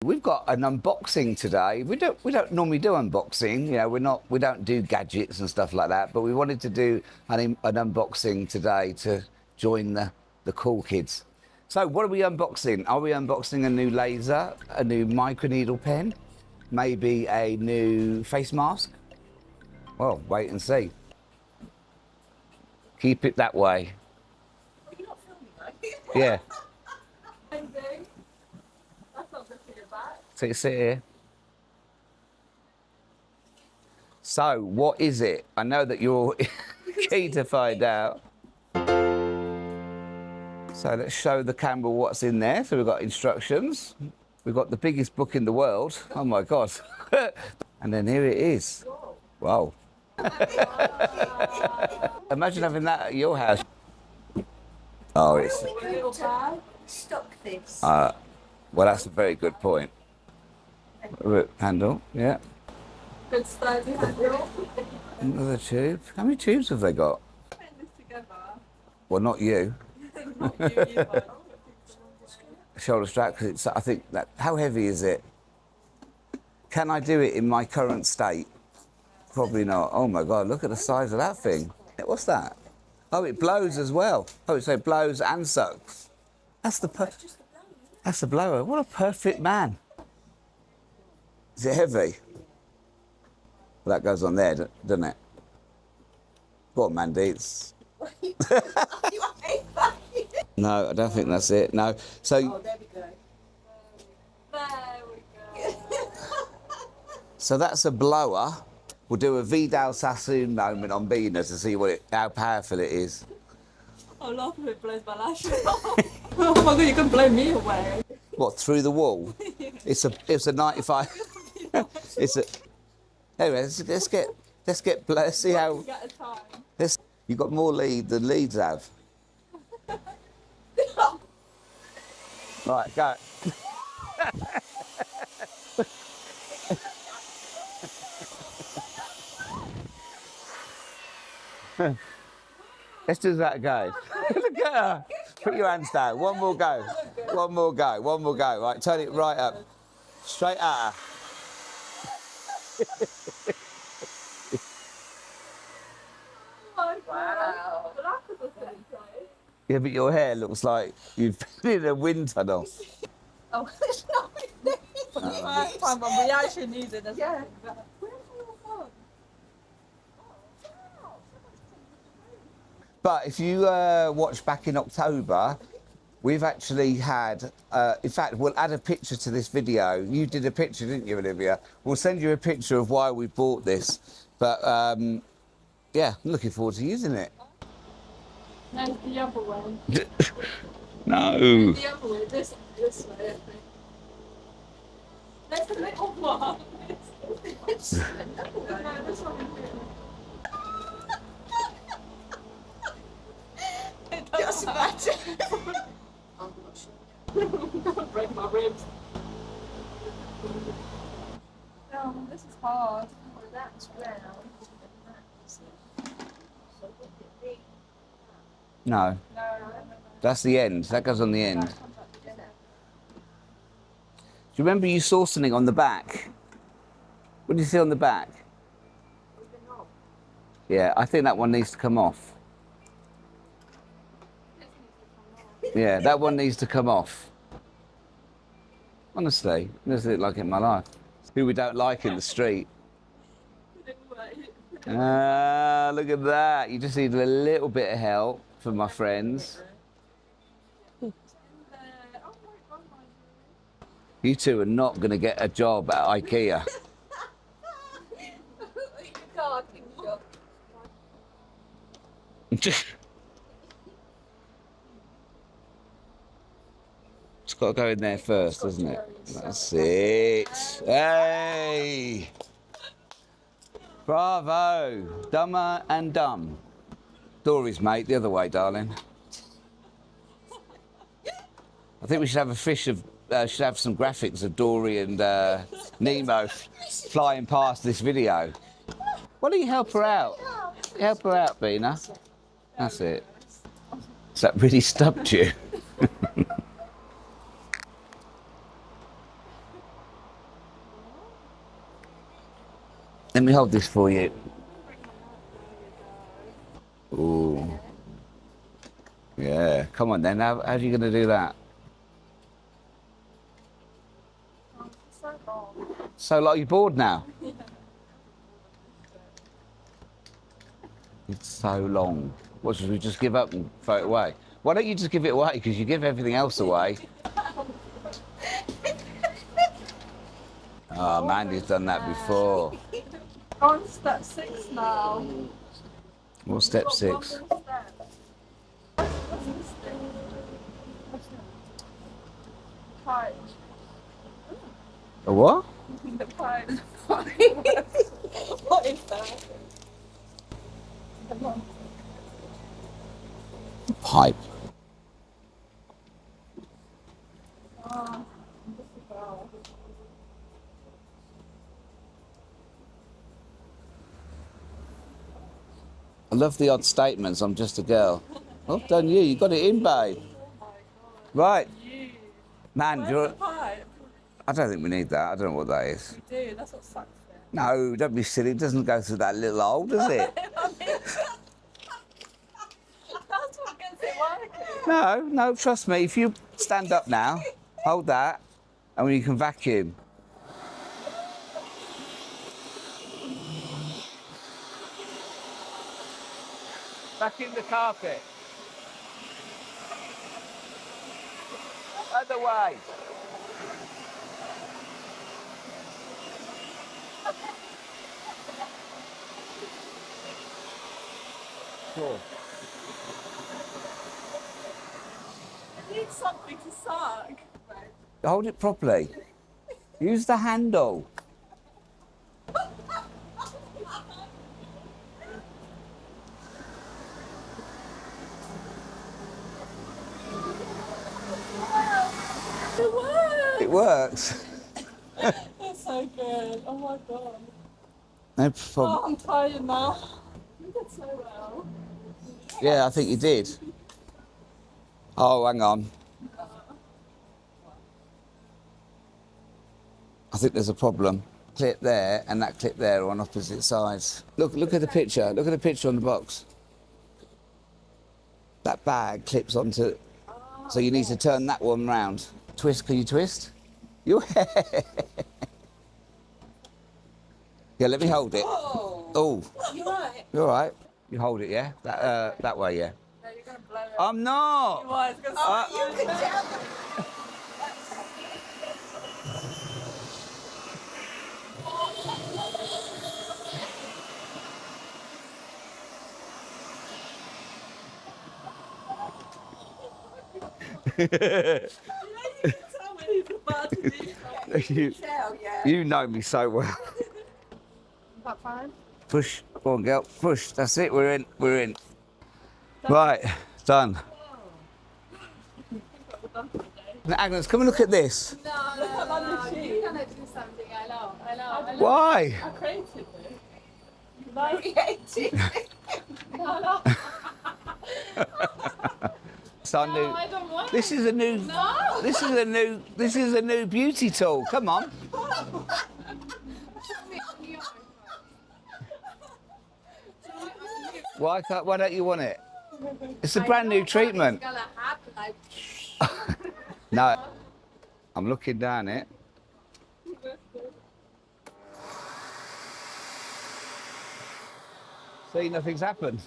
we've got an unboxing today. We don't normally do unboxing. You know, we don't do gadgets and stuff like that. But we wanted to do an unboxing today to join the cool kids. So what are we unboxing? Are we unboxing a new laser, a new microneedle pen, maybe a new face mask? Well, wait and see. Keep it that way. You're not filming, though. Yeah. Amazing. That's not good for your back. So sit here. So, what is it? I know that you're keen to find out. So let's show the camera what's in there. So we've got instructions. We've got the biggest book in the world. Oh my God. And then here it is. Wow. Imagine having that at your house. Oh, it's... Little bag. Stock this. well, that's a very good point. Handle, yeah. Good sturdy handle. Another tube. How many tubes have they got? Putting this together. Well, not you. Not you either. Shoulder strap, because it's, I think that, how heavy is it? Can I do it in my current state? Probably not. Oh my God, look at the size of that thing. What's that? Oh, it blows as well. Oh, so it blows and sucks. That's the that's the blower. What a perfect man. Is it heavy? Well, that goes on there, doesn't it? Go on, Mandy. It's... No, I don't think that's it. No. So. Oh, there we go. There we go. So that's a blower. We'll do a Vidal Sassoon moment on Bina to see how powerful it is. I love if it blows my lashes off. Oh my God, you can blow me away. What, through the wall? It's a 95. It's a. Anyway, let's see how. Get a time. You got more lead than Leeds have. Right, go. Let's do that again. Look at her. Put your hands down. One more go. One more go. One more go. Right, turn it right up. Straight at her. Wow. Yeah, but your hair looks like you've been in a wind tunnel. Oh, it's not me. For the first time, but we actually need it. Yeah. But if you watch back in October, we've actually had, in fact, we'll add a picture to this video. You did a picture, didn't you, Olivia? We'll send you a picture of why we bought this. But, yeah, I'm looking forward to using it. No, the other way. No. The other way, this way, I think. There's a little one. This one. Just imagine. Break my ribs. No, this is hard. Well, that's round. No. No. That's the end. That goes on the end. Do you remember you saw something on the back? What did you see on the back? Yeah, I think that one needs to come off. Yeah, that one needs to come off. Honestly, this is like it in my life. Who we don't like in the street. Ah, look at that. You just need a little bit of help from my friends. You two are not going to get a job at IKEA. It's got to go in there first, doesn't it? That's it. Hey! Bravo! Dumber and Dumb. Dory's mate, the other way, darling. I think we should have should have some graphics of Dory and Nemo flying past this video. Why don't you help her out? Help her out, Bina. That's it. Has that really stumped you? Let me hold this for you. Ooh. Yeah, come on then. How are you going to do that? So long. So, like, you bored now? It's so long. What, should we just give up and throw it away? Why don't you just give it away? Because you give everything else away. Oh, Mandy's done that before. On step 6 now. What's step Got 6? one more step. What's this thing? Pipe. A what? The pipe. What is that? Come on. Pipe. Oh, this is well. I love the odd statements. I'm just a girl. Well done, you. You got it in, babe. Oh my god. Right. You. Man, Where's you're. the pipe? I don't think we need that. I don't know what that is. We do, that's what sucks it. No, don't be silly. It doesn't go through that little hole, does it? That's what gets it working. No, no, trust me. If you stand up now, hold that, and you can vacuum. Vacuum the carpet. Other way. Cool. It needs something to suck. Hold it properly. Use the handle. It works. It works. It's so good. Oh my god. No Oh, problem. I'm tired now. You did so well. Yeah, I think you did. Oh, hang on. I think there's a problem. Clip there and that clip there are on opposite sides. Look at the picture. Look at the picture on the box. That bag clips onto. So you need to turn that one round. Twist. Can you twist? You. Yeah, let me hold it. Oh, You right? you're all right. You hold it, yeah. That way, yeah. No, you're gonna blow it. I'm not. You are, it's gonna Oh, you can tell. You can tell when he's about to do something. you, you know me so well. Is that fine? Push. Go on, girl. Push. That's it. We're in. We're in. Right. Done. Now, Agnes, come and look at this. Look at my machine. You're gonna do something. I know. Why? I created this. Like, No, It's our new. I don't want This is a new. No. This is a new. This is a new beauty tool. Come on. Why can't? Why don't you want it? It's a brand new treatment. It's gonna happen. No. I'm looking down it. See, nothing's happened.